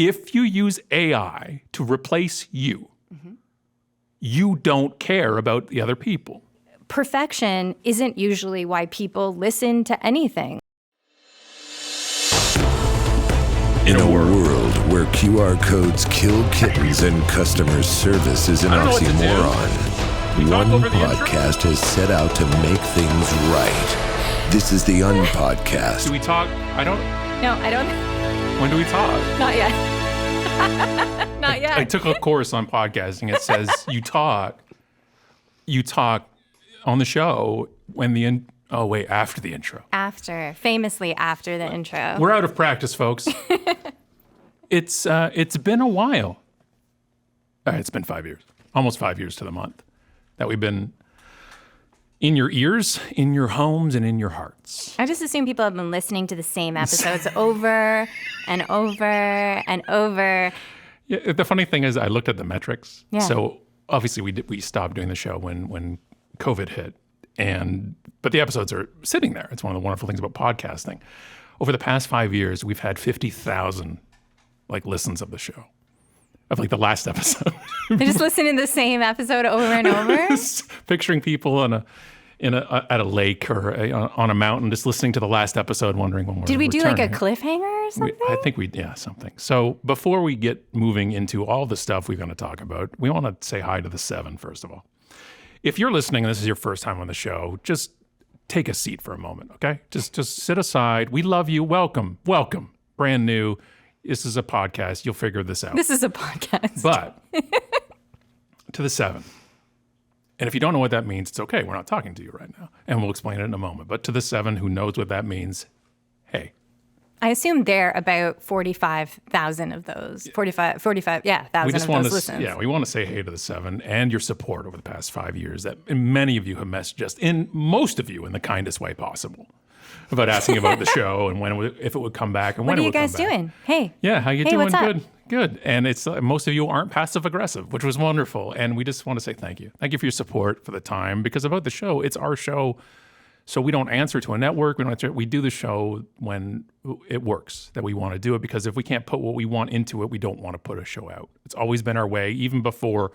if you use AI to replace you, you don't care about the other people. Perfection isn't usually why people listen to anything. In a world where QR codes kill kittens and customer service is an oxymoron, one podcast has set out to make things right. This is the Unpodcast. Do we talk? No, I don't. When do we talk? Not yet. Not yet. I took a course on podcasting. It says you talk on the show when after the intro. Famously after the intro. We're out of practice, folks. It's been a while. It's been 5 years, almost 5 years to the month, that we've been in your ears, in your homes, and in your hearts. I just assume people have been listening to the same episodes over and over and over. Yeah, the funny thing is, I looked at the metrics. Yeah. So obviously, we stopped doing the show when COVID hit, but the episodes are sitting there. It's one of the wonderful things about podcasting. Over the past 5 years, we've had 50,000 listens of the show, of the last episode. They just listen to the same episode over and over. Picturing people at a lake or on a mountain, just listening to the last episode, wondering when we're Did we do returning. a cliffhanger or something? I think something. So before we get moving into all the stuff we're going to talk about, we want to say hi to the 7, first of all. If you're listening and this is your first time on the show, just take a seat for a moment, okay? Just sit aside. We love you. Welcome. Brand new. This is a podcast. You'll figure this out. This is a podcast. But to the 7. And if you don't know what that means, it's okay. We're not talking to you right now. And we'll explain it in a moment. But to the 7 who knows what that means, hey. I assume there are about 45,000 of those. 45, yeah, thousand of those listens. Yeah, we want to say hey to the 7 and your support over the past 5 years. That many of you have messaged us, most of you in the kindest way possible, about asking about the show and if it would come back and when it would come back. What are you guys doing? Hey. Yeah, how you doing? What's up? Good. And it's most of you aren't passive aggressive, which was wonderful. And we just want to say thank you. Thank you for your support, for the time, because about the show, it's our show. So we don't answer to a network. We do the show when it works, that we want to do it, because if we can't put what we want into it, we don't want to put a show out. It's always been our way, even before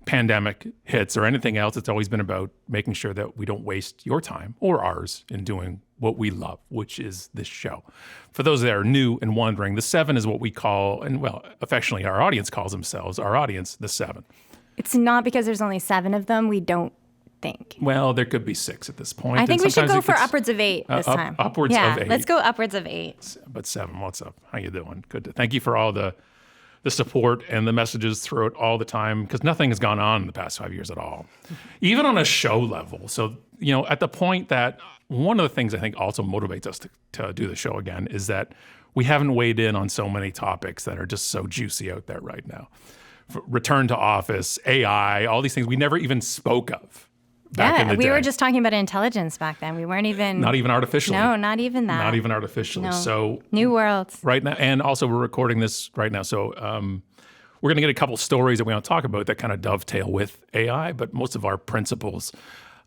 pandemic hits or anything else. It's always been about making sure that we don't waste your time or ours in doing what we love, which is this show. For those that are new and wondering, the 7 is what we call, and affectionately our audience calls themselves, our audience, the 7. It's not because there's only 7 of them. We don't think. Well, there could be 6 at this point. I think we should go for upwards of 8 this time. Upwards of 8. Let's go upwards of 8. But 7, what's up? How you doing? Good. Thank you for all the support and the messages throughout all the time, because nothing has gone on in the past 5 years at all, even on a show level. So, at the point that one of the things I think also motivates us to do the show again is that we haven't weighed in on so many topics that are just so juicy out there right now. Return to office, AI, all these things we never even spoke of. Back in the day. We were just talking about intelligence back then. We weren't even... Not even artificially. No, not even that. Not even artificially. No. So new worlds. Right now, and also we're recording this right now. So we're going to get a couple stories that we want to talk about that kind of dovetail with AI, but most of our principles.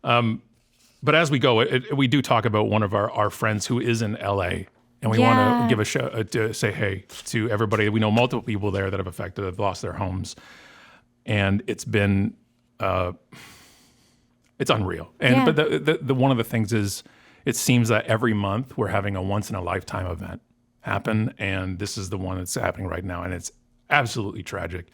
But as we go, we do talk about one of our friends who is in LA. And we want to give a show, to say hey to everybody. We know multiple people there that have lost their homes. And it's been... it's unreal. But the one of the things is, it seems that every month we're having a once in a lifetime event happen, and this is the one that's happening right now, and it's absolutely tragic.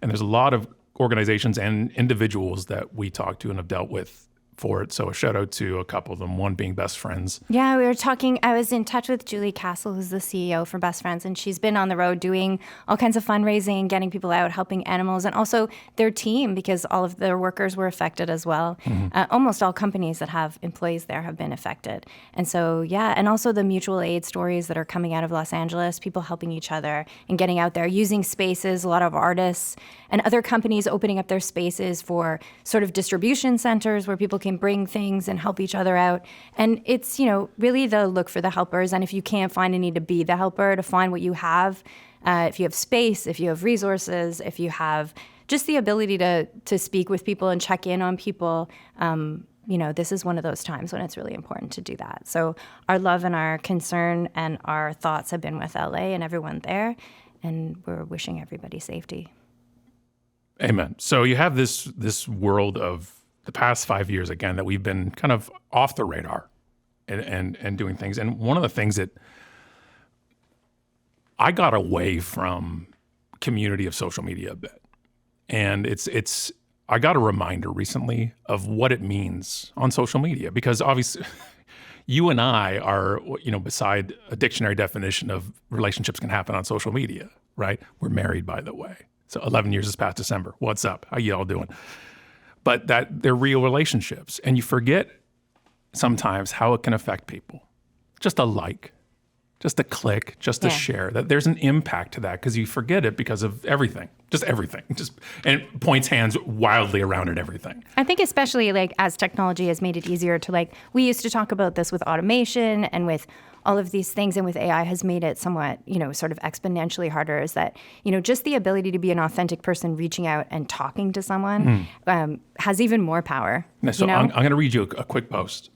And there's a lot of organizations and individuals that we talk to and have dealt with for it. So a shout out to a couple of them, one being Best Friends. Yeah, we were talking, I was in touch with Julie Castle, who's the CEO for Best Friends, and she's been on the road doing all kinds of fundraising, getting people out, helping animals, and also their team, because all of their workers were affected as well. Mm-hmm. Almost all companies that have employees there have been affected. And so, and also the mutual aid stories that are coming out of Los Angeles, people helping each other and getting out there, using spaces, a lot of artists and other companies opening up their spaces for sort of distribution centers where people can bring things and help each other out. And it's, really the look for the helpers. And if you can't find any to be the helper, to find what you have, if you have space, if you have resources, if you have just the ability to speak with people and check in on people, this is one of those times when it's really important to do that. So our love and our concern and our thoughts have been with LA and everyone there. and we're wishing everybody safety. Amen. So you have this world of the past 5 years, again, that we've been kind of off the radar and doing things. And one of the things that I got away from community of social media a bit. And I got a reminder recently of what it means on social media, because obviously you and I are, beside a dictionary definition of relationships can happen on social media, right? We're married, by the way. So 11 years this past December. What's up? How you all doing? But that they're real relationships. And you forget sometimes how it can affect people. Just a like, just a click, just a share, that there's an impact to that, because you forget it because of everything, and points hands wildly around at everything. I think especially as technology has made it easier to we used to talk about this with automation and with all of these things, and with AI has made it somewhat, sort of exponentially harder, is that, just the ability to be an authentic person reaching out and talking to someone has even more power. So I'm going to read you a quick post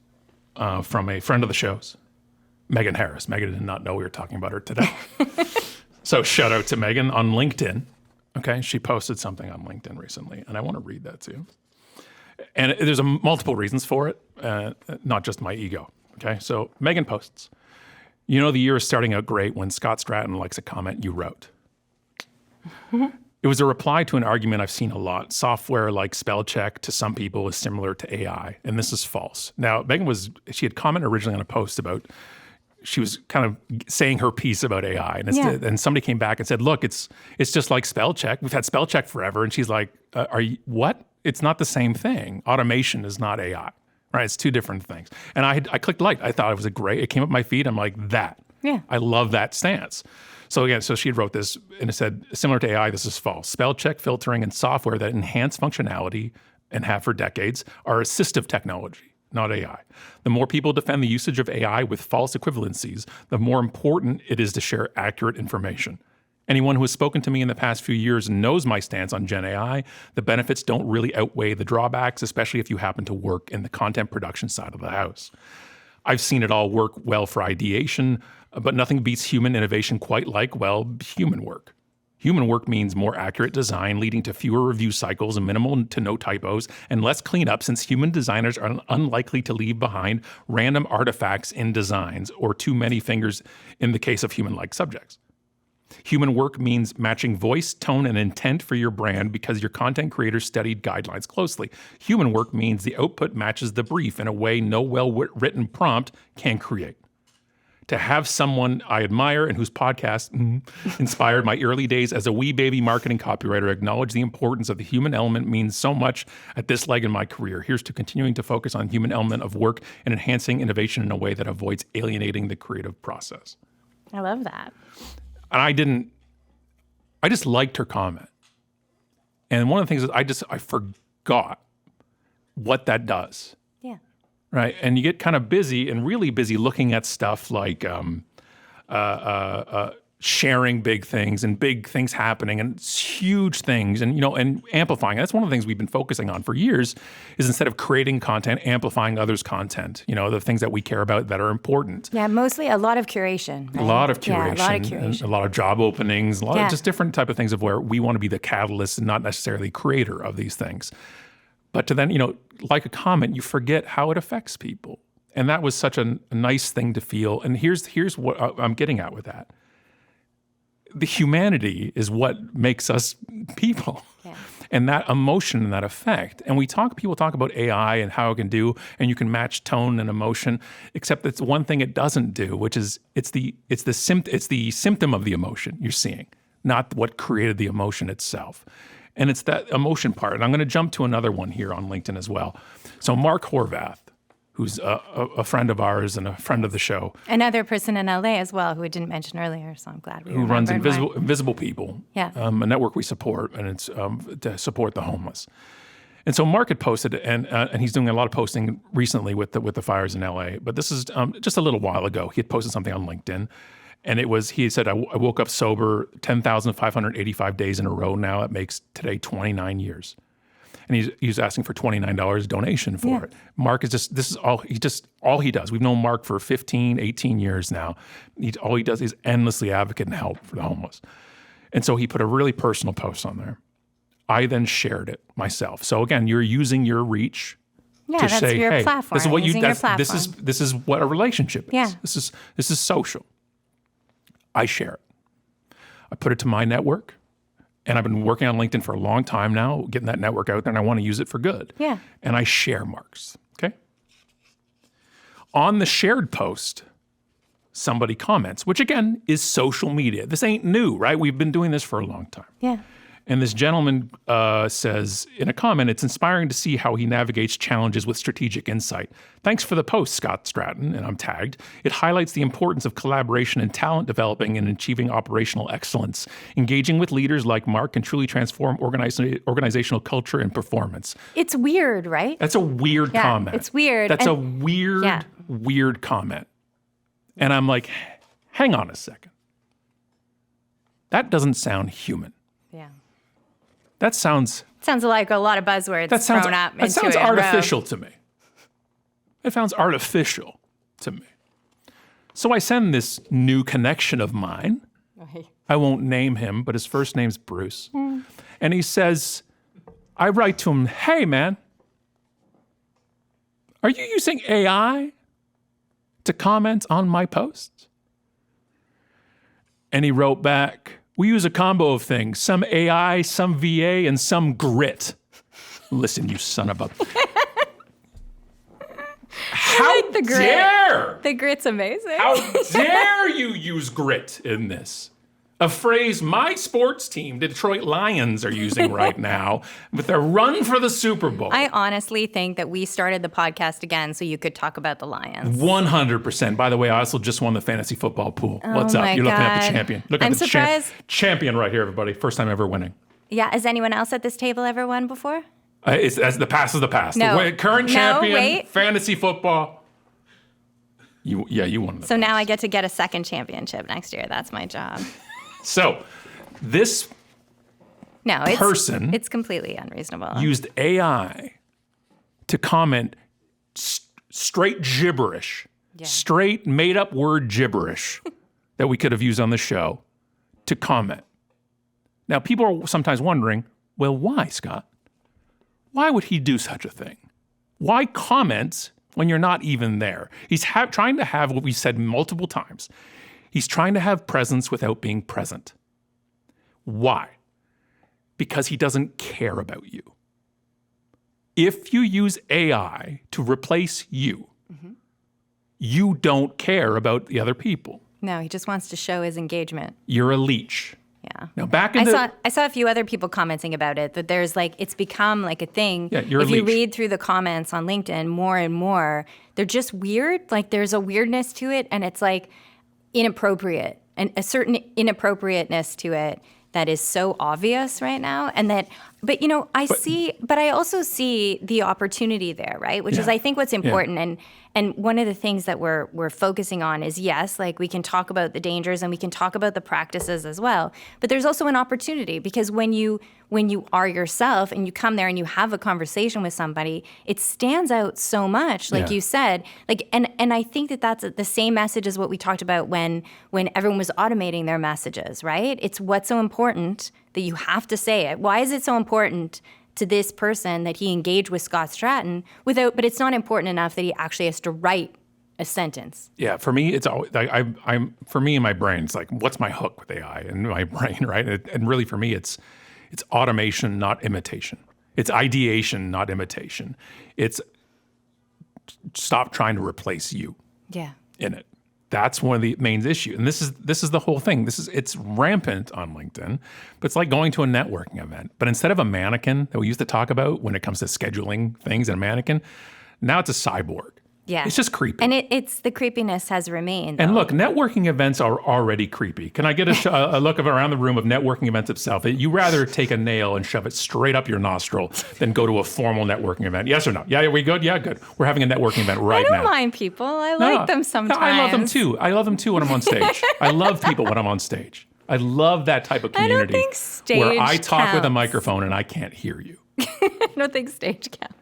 from a friend of the show's, Megan Harris. Megan did not know we were talking about her today. So shout out to Megan on LinkedIn. Okay, she posted something on LinkedIn recently, and I want to read that to you. And there's multiple reasons for it, not just my ego. Okay, so Megan posts, the year is starting out great when Scott Stratton likes a comment you wrote. It was a reply to an argument I've seen a lot. Software like spell check to some people is similar to AI, and this is false. Now, Megan she had commented originally on a post about, she was kind of saying her piece about AI, and somebody came back and said, look, it's just like spell check. We've had spell check forever. And she's like, are you, what? It's not the same thing. Automation is not AI, right? It's two different things. And I clicked like, I thought it was it came up my feed. I'm like, that. Yeah. I love that stance. So again, she wrote this and it said, similar to AI, this is false. Spell check, filtering, and software that enhance functionality and have for decades are assistive technology, not AI. The more people defend the usage of AI with false equivalencies, the more important it is to share accurate information. Anyone who has spoken to me in the past few years knows my stance on Gen AI. The benefits don't really outweigh the drawbacks, especially if you happen to work in the content production side of the house. I've seen it all work well for ideation, but nothing beats human innovation quite like, human work. Human work means more accurate design, leading to fewer review cycles and minimal to no typos, and less cleanup, since human designers are unlikely to leave behind random artifacts in designs or too many fingers in the case of human-like subjects. Human work means matching voice, tone, and intent for your brand because your content creators studied guidelines closely. Human work means the output matches the brief in a way no well-written prompt can create. To have someone I admire and whose podcast inspired my early days as a wee baby marketing copywriter acknowledge the importance of the human element means so much at this leg in my career. Here's to continuing to focus on human element of work and enhancing innovation in a way that avoids alienating the creative process. I love that. And I just liked her comment. And one of the things is I forgot what that does. Yeah. Right. And you get kind of busy and really busy looking at stuff like sharing big things and big things happening and huge things and amplifying. That's one of the things we've been focusing on for years, is instead of creating content, amplifying others' content, the things that we care about that are important. Yeah, mostly a lot of curation. Right? A lot of curation. Yeah, a lot of curation. A lot of job openings, a lot of just different type of things of where we want to be the catalyst and not necessarily creator of these things. But to then, like a comment, you forget how it affects people. And that was such a nice thing to feel. And here's what I'm getting at with that. The humanity is what makes us people. Yeah. And that emotion and that effect. And people talk about AI and how it can do, and you can match tone and emotion, except it's one thing it doesn't do, which is it's the symptom of the emotion you're seeing, not what created the emotion itself. And it's that emotion part. And I'm going to jump to another one here on LinkedIn as well. So Mark Horvath, who's a friend of ours and a friend of the show. Another person in LA as well, who we didn't mention earlier, so I'm glad we who runs Invisible People, a network we support, and it's to support the homeless. And so Mark had posted, and he's doing a lot of posting recently with the fires in LA. But this is just a little while ago. He had posted something on LinkedIn, and he said, I woke up sober 10,585 days in a row now. It makes today 29 years. And he's asking for $29 donation for it. Mark this is all he does. We've known Mark for 15, 18 years now. All he does is endlessly advocate and help for the homeless. And so he put a really personal post on there. I then shared it myself. So again, you're using your reach Yeah, to that's say, your hey, platform. this is what you using your this is what a relationship is. Yeah. This is social. I share it. I put it to my network, and I've been working on LinkedIn for a long time now, getting that network out there, and I want to use it for good. Yeah. And I share marks. Okay. On the shared post, somebody comments, which again is social media. This ain't new, right? We've been doing this for a long time. Yeah. And this gentleman says in a comment, it's inspiring to see how he navigates challenges with strategic insight. Thanks for the post, Scott Stratton, and I'm tagged. It highlights the importance of collaboration and talent developing and achieving operational excellence. Engaging with leaders like Mark can truly transform organizational culture and performance. It's weird, right? That's a weird comment. It's weird. That's a weird, weird comment. And I'm like, hang on a second. That doesn't sound human. Yeah. That sounds like a lot of buzzwords thrown up into That sounds a row. artificial to me. It sounds artificial to me. So I send this new connection of mine. Right. I won't name him, but his first name's Bruce. And he says, I write to him, hey, man, are you using AI to comment on my posts? And he wrote back, we use a combo of things, some AI, some VA, and some grit. Listen, you son of a... How like the grit. dare! The grit's amazing. How dare you use grit in this? A phrase my sports team, the Detroit Lions, are using right now with their run for the Super Bowl. I honestly think that we started the podcast again so you could talk about the Lions. 100%. By the way, I also just won the fantasy football pool. What's up? my You're looking at the God. champion. Look I'm at the surprised. champion right here, everybody. First time ever winning. Yeah, has anyone else at this table ever won before? That's the past is the past. No. Current No, champion, wait. fantasy football. You won. So now I get to get a second championship next year. That's my job. So this No, it's completely unreasonable. used AI to comment straight gibberish, straight made up word gibberish that we could have used on the show to comment. Now, people are sometimes wondering, well, why, Scott? Why would he do such a thing? Why comment when you're not even there? He's trying to have what we said multiple times. He's trying to have presence without being present. Why? Because he doesn't care about you. If you use AI to replace you, you don't care about the other people. No, he just wants to show his engagement. You're a leech. Yeah. Now back in I saw a few other people commenting about it, that there's it's become like a thing. Yeah, you're if a you leech. read through the comments on LinkedIn more and more, they're just weird. Like there's a weirdness to it, and it's inappropriate, and a certain inappropriateness to it that is so obvious right now. And that, but I also see the opportunity there, right? Which is, I think, what's important. And one of the things that we're focusing on is, yes, we can talk about the dangers and we can talk about the practices as well. But there's also an opportunity, because when you are yourself and you come there and you have a conversation with somebody, it stands out so much, you said. And I think that that's the same message as what we talked about when everyone was automating their messages, right? It's what's so important that you have to say it. Why is it so important to this person that he engaged with Scott Stratton but it's not important enough that he actually has to write a sentence? Yeah, for me, it's always for me in my brain, it's what's my hook with AI in my brain, right? And really, for me, it's automation, not imitation. It's ideation, not imitation. It's stop trying to replace you. Yeah. In it. That's one of the main issues. And this is the whole thing. It's rampant on LinkedIn, but it's like going to a networking event. But instead of a mannequin that we used to talk about when it comes to scheduling things and a mannequin, now it's a cyborg. Yeah. It's just creepy. And it's the creepiness has remained. And though. look, networking events are already creepy. Can I get a look around the room of networking events itself? You rather take a nail and shove it straight up your nostril than go to a formal networking event. Yes or no? Yeah, are we good? Yeah, good. We're having a networking event right now. I don't mind people. I like them sometimes. I love them too. I love them too when I'm on stage. I love people when I'm on stage. I love that type of community. I don't think stage where I talk with a counts. microphone and I can't hear you. I don't think stage counts.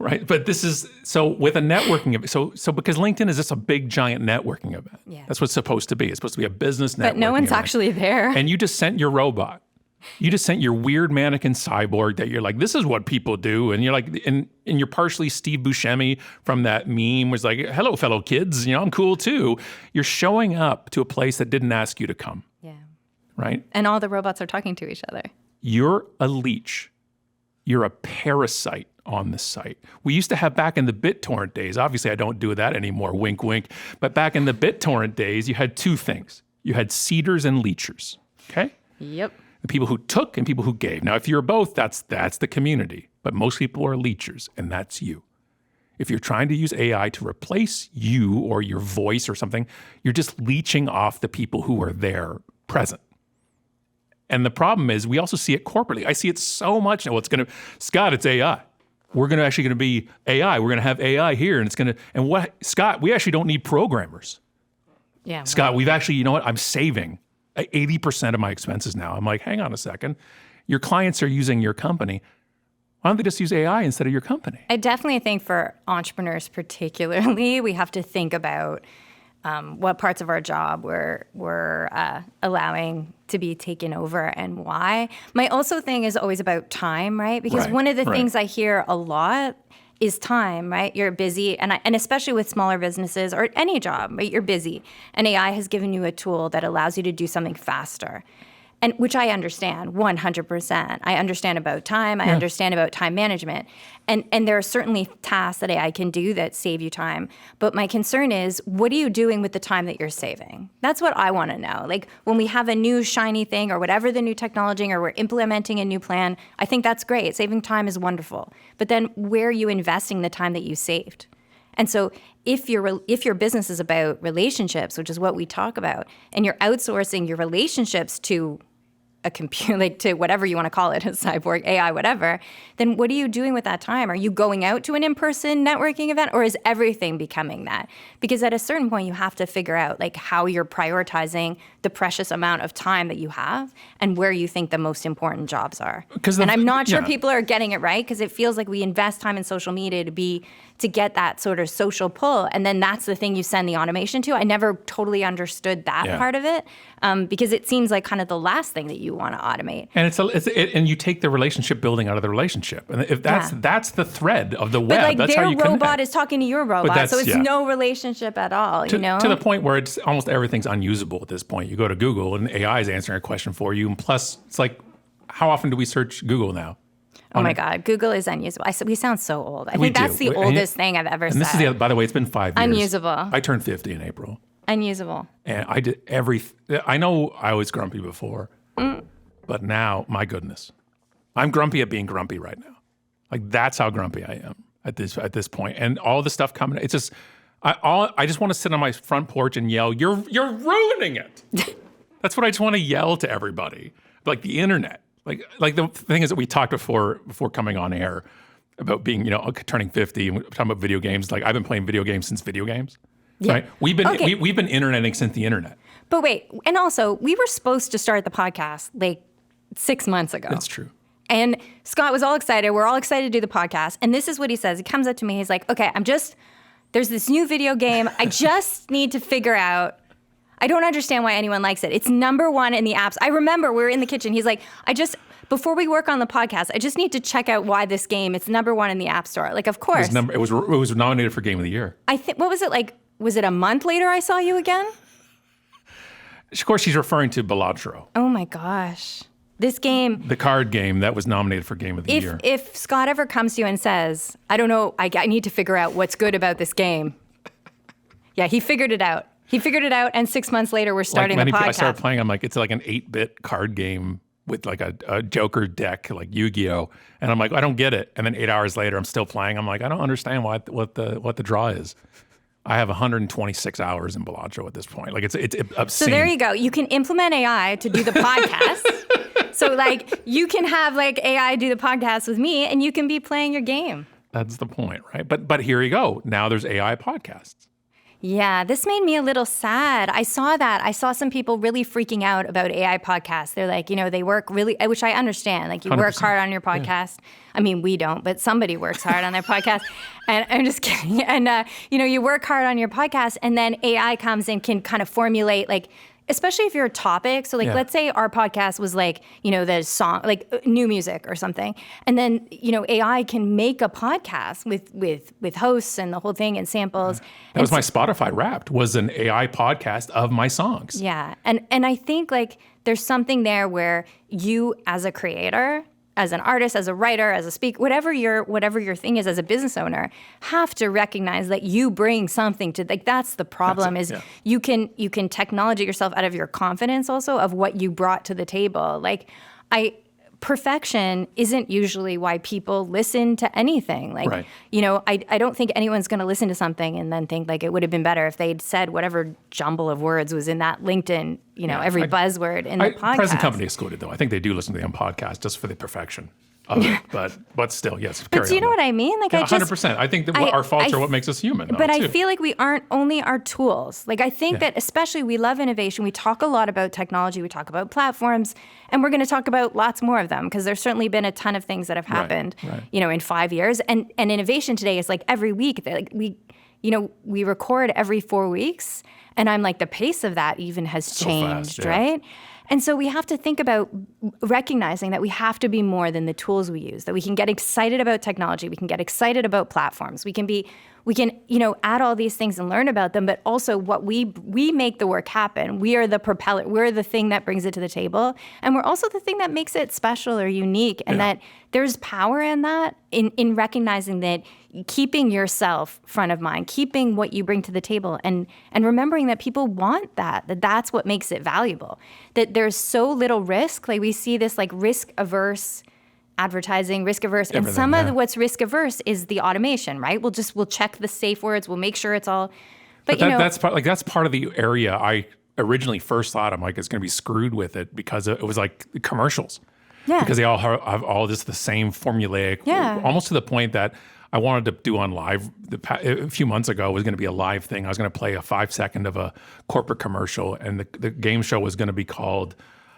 Right. But this is, so with a networking event, so because LinkedIn is just a big, giant networking event. Yeah. That's what it's supposed to be. It's supposed to be a business networking But no one's event. actually there. And you just sent your robot. You just sent your weird mannequin cyborg that you're like, this is what people do. And you're like, and you're partially Steve Buscemi from that meme was like, hello, fellow kids. I'm cool too. You're showing up to a place that didn't ask you to come. Yeah. Right? And all the robots are talking to each other. You're a leech. You're a parasite on the site. We used to have back in the BitTorrent days, obviously I don't do that anymore, wink, wink. But back in the BitTorrent days, you had two things. You had seeders and leechers, okay? Yep. The people who took and people who gave. Now, if you're both, that's the community. But most people are leechers, and that's you. If you're trying to use AI to replace you or your voice or something, you're just leeching off the people who are there present. And the problem is we also see it corporately. I see it so much now. Scott, it's AI. We're going to be AI. We're going to have AI here, and Scott, we actually don't need programmers. Yeah. Scott, we've actually, you know what? I'm saving 80% of my expenses now. I'm like, hang on a second. Your clients are using your company. Why don't they just use AI instead of your company? I definitely think for entrepreneurs particularly, we have to think about what parts of our job we're allowing to be taken over and why. My also thing is always about time, right? Because one of the things I hear a lot is time, right? You're busy, and especially with smaller businesses or any job, right? You're busy, and AI has given you a tool that allows you to do something faster. And which I understand 100%. I understand about time. I understand about time management. And there are certainly tasks that AI can do that save you time. But my concern is, what are you doing with the time that you're saving? That's what I want to know. Like when we have a new shiny thing or whatever the new technology or we're implementing a new plan, I think that's great. Saving time is wonderful. But then where are you investing the time that you saved? And so if your business is about relationships, which is what we talk about, and you're outsourcing your relationships to a computer, like to whatever you want to call it, a cyborg, AI, whatever, then what are you doing with that time? Are you going out to an in-person networking event, or is everything becoming that? Because at a certain point, you have to figure out like how you're prioritizing the precious amount of time that you have and where you think the most important jobs are. And I'm not sure people are getting it right, because it feels like we invest time in social media to get that sort of social pull, and then that's the thing you send the automation to. I never totally understood that part of it, because it seems like kind of the last thing that you want to automate. And and you take the relationship building out of the relationship, and if that's the thread of the web, but like that's their how you robot connect. is talking to your robot, so it's no relationship at all. To the point where it's almost everything's unusable at this point. You go to Google and AI is answering a question for you, and plus, it's like, how often do we search Google now? Oh my God, Google is unusable. We sound so old. I think that's the oldest thing I've ever said. And this is by the way, it's been 5 years. Unusable. I turned 50 in April. Unusable. And I did I know I was grumpy before, but now, my goodness, I'm grumpy at being grumpy right now. Like that's how grumpy I am at this point. And all the stuff coming, it's just, I just want to sit on my front porch and yell, you're ruining it. That's what I just want to yell to everybody. Like the internet. Like the thing is that we talked before coming on air about being, turning 50 and we're talking about video games. Like I've been playing video games since video games. Yeah. Right? We've been interneting since the internet. But wait, and also we were supposed to start the podcast like 6 months ago. That's true. And Scott was all excited. We're all excited to do the podcast. And this is what he says. He comes up to me. He's like, okay, there's this new video game. I just need to figure out, I don't understand why anyone likes it. It's #1 in the apps. I remember we were in the kitchen. He's like, before we work on the podcast, I just need to check out why this game, it's #1 in the App Store. Like, of course. It was nominated for Game of the Year. What was it like? Was it a month later I saw you again? Of course, she's referring to Balatro. Oh my gosh. This game. The card game that was nominated for Game of the Year. If Scott ever comes to you and says, I don't know, I need to figure out what's good about this game. Yeah, he figured it out. And 6 months later, we're starting the podcast. I started playing, I'm like, it's like an 8-bit card game with like a Joker deck, like Yu-Gi-Oh! And I'm like, I don't get it. And then 8 hours later, I'm still playing. I'm like, I don't understand what the draw is. I have 126 hours in Balatro at this point. Like it's obscene. So there you go. You can implement AI to do the podcast. So like you can have like AI do the podcast with me, and you can be playing your game. That's the point, right? But here you go. Now there's AI podcasts. Yeah, this made me a little sad. I saw that. I saw some people really freaking out about AI podcasts. They're like, they work really, which I understand. Like, you work 100%. hard on your podcast. Yeah. I mean, we don't, but somebody works hard on their podcast. And I'm just kidding. And, you work hard on your podcast, and then AI comes and can kind of formulate, like, especially if you're a topic. So, like, let's say our podcast was like, the song, like new music or something. And then, AI can make a podcast with hosts and the whole thing and samples. That was my Spotify Wrapped, was an AI podcast of my songs. Yeah. And I think, like, there's something there where you, as a creator, as an artist, as a writer, as a speaker, whatever your thing is as a business owner, have to recognize that you bring something to, like, that's the problem. You can technology yourself out of your confidence also of what you brought to the table. Like, perfection isn't usually why people listen to anything. Like, right. I don't think anyone's going to listen to something and then think, like, it would have been better if they'd said whatever jumble of words was in that LinkedIn, every buzzword in the podcast. Present company excluded, though. I think they do listen to the podcast just for the perfection of it. But still, yes. But do you know what I mean? Like, 100%. I think that our faults are what makes us human. But I feel like we aren't only our tools. Like, I think that especially we love innovation. We talk a lot about technology. We talk about platforms. And we're going to talk about lots more of them, because there's certainly been a ton of things that have happened, in 5 years. And innovation today is like every week. Like, we record every 4 weeks. And I'm like, the pace of that even has changed, fast, right? And so we have to think about recognizing that we have to be more than the tools we use, that we can get excited about technology, we can get excited about platforms, we can add all these things and learn about them, but also what we make the work happen. We are the propeller, we're the thing that brings it to the table, and we're also the thing that makes it special or unique, and that there's power in that, in recognizing that keeping yourself front of mind, keeping what you bring to the table, and remembering that people want that's what makes it valuable. That there's so little risk. Like, we see this, like, risk-averse advertising, risk-averse, and some of what's risk-averse is the automation, right? We'll check the safe words, we'll make sure it's all, but that's part of the area I originally first thought, I'm like, it's going to be screwed with it, because it was like commercials. Yeah. Because they all have all this the same formulaic, almost to the point that I wanted to do on live a few months ago. It was going to be a live thing. I was going to play a 5-second of a corporate commercial, and the game show was going to be called,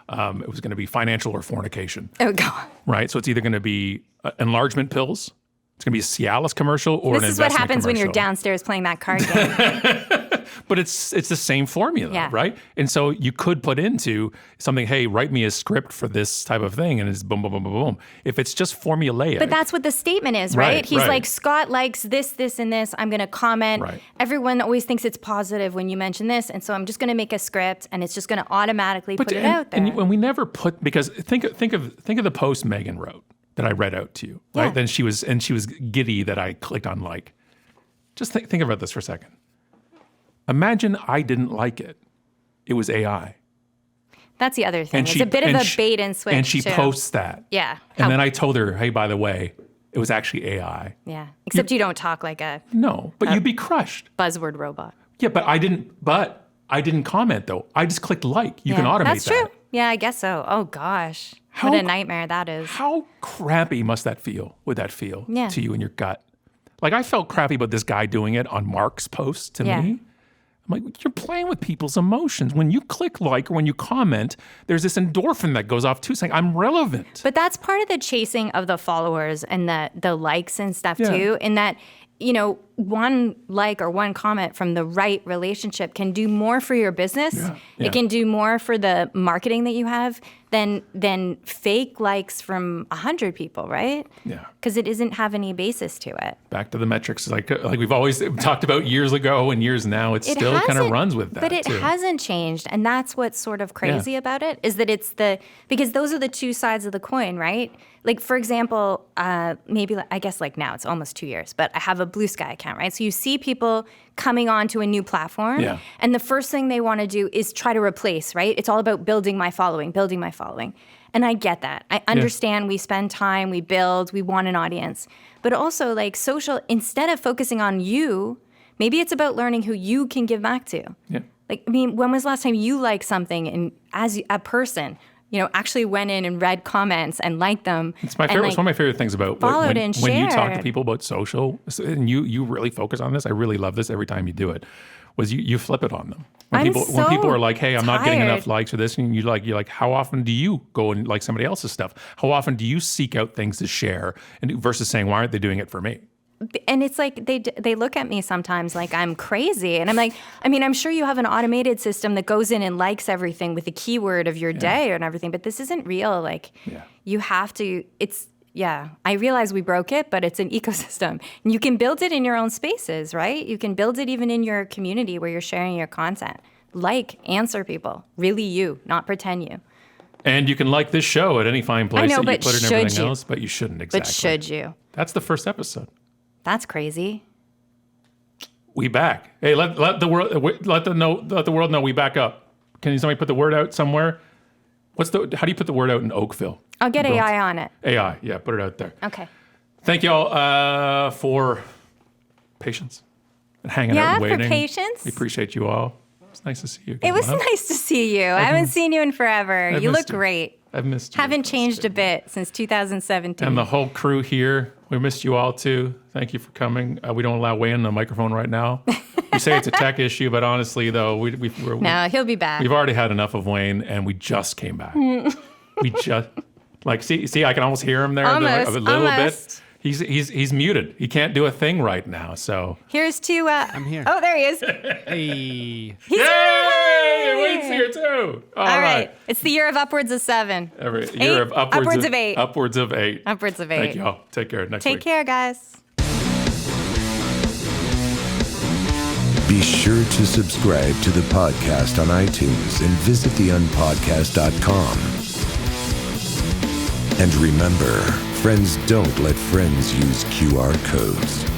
it was going to be Financial or Fornication. Oh, God. Right? So it's either going to be enlargement pills, it's going to be a Cialis commercial, or an investment commercial. This is what happens when you're downstairs playing that card game. But it's the same formula, right? And so you could put into something, hey, write me a script for this type of thing, and it's boom, boom, boom, boom, boom. If it's just formulaic. But that's what the statement is, right? He's like, Scott likes this, and this. I'm going to comment. Right. Everyone always thinks it's positive when you mention this, and so I'm just going to make a script, and it's just going to automatically put it out there. And when we never put, because think of the post Megan wrote that I read out to you, right? Then she was giddy that I clicked on like. Just think about this for a second. Imagine I didn't like it. It was AI. That's the other thing. It's a bit of a bait and switch. And she posts that. Yeah. And then I told her, hey, by the way, it was actually AI. Yeah. Except you don't talk like a... No, but you'd be crushed. Buzzword robot. Yeah, but I didn't comment, though. I just clicked like. You can automate that. That's true. Yeah, I guess so. Oh, gosh. What a nightmare that is. How crappy would that feel to you in your gut? Like, I felt crappy about this guy doing it on Mark's post to me. I'm like, you're playing with people's emotions. When you click like or when you comment, there's this endorphin that goes off too, saying, I'm relevant. But that's part of the chasing of the followers and the likes and stuff too, in that, one like or one comment from the right relationship can do more for your business. Yeah. It can do more for the marketing that you have than fake likes from 100 people, right? Yeah. Because it doesn't have any basis to it. Back to the metrics, like we've always talked about years ago and years now, it still kind of runs with that. But it hasn't changed, and that's what's sort of crazy about it, is that it's because those are the two sides of the coin, right? Like, for example, maybe I guess like now it's almost 2 years, but I have a Blue Sky account, right? So you see people coming onto a new platform, and the first thing they want to do is try to replace, right? It's all about building my following. And I get that. I understand we spend time, we build, we want an audience. But also, like, social, instead of focusing on you, maybe it's about learning who you can give back to. Yeah. Like, I mean, when was the last time you liked something and as a person, actually went in and read comments and liked them. It's my favorite. It's one of my favorite things about followed when and you talk to shared. people about social, and you really focus on this. I really love this every time you do it. Was you flip it on them when I'm when people are like, "Hey, I'm not getting enough tired. likes for this," and you're like, "How often do you go and like somebody else's stuff? How often do you seek out things to share?" And versus saying, "Why aren't they doing it for me?" And it's like they look at me sometimes like I'm crazy. And I'm like, I'm sure you have an automated system that goes in and likes everything with the keyword of your day and everything, but this isn't real. Like, you have to, I realize we broke it, but it's an ecosystem. And you can build it in your own spaces, right? You can build it even in your community where you're sharing your content. Answer people. Really you, not pretend you. And you can like this show at any fine place that you but put in should everything you? else, but you shouldn't exactly. But should you? That's the first episode. That's crazy. We back. Hey, let the world know we back up. Can somebody put the word out somewhere? How do you put the word out in Oakville? I'll get AI on it. AI, yeah, put it out there. Okay. Thank you all for patience and hanging out and waiting. for patience. We appreciate you all. It's nice to see you again. It was nice to see you. I haven't seen you in forever. You look great. I've missed you. Haven't changed a bit since 2017. And the whole crew here, we missed you all too. Thank you for coming. We don't allow Wayne on the microphone right now. We say it's a tech issue, but honestly, though, no, he'll be back. We've already had enough of Wayne, and we just came back. We just see, I can almost hear him there a little bit. He's muted. He can't do a thing right now. So here's to. I'm here. Oh, there he is. Hey. Yay! Wayne's here too. All right. It's the year of upwards of 7. Year of upwards of 8. Upwards of 8. Upwards of 8. Thank you all. Take care. Next week. Take care, guys. Be sure to subscribe to the podcast on iTunes and visit theunpodcast.com. And remember, friends don't let friends use QR codes.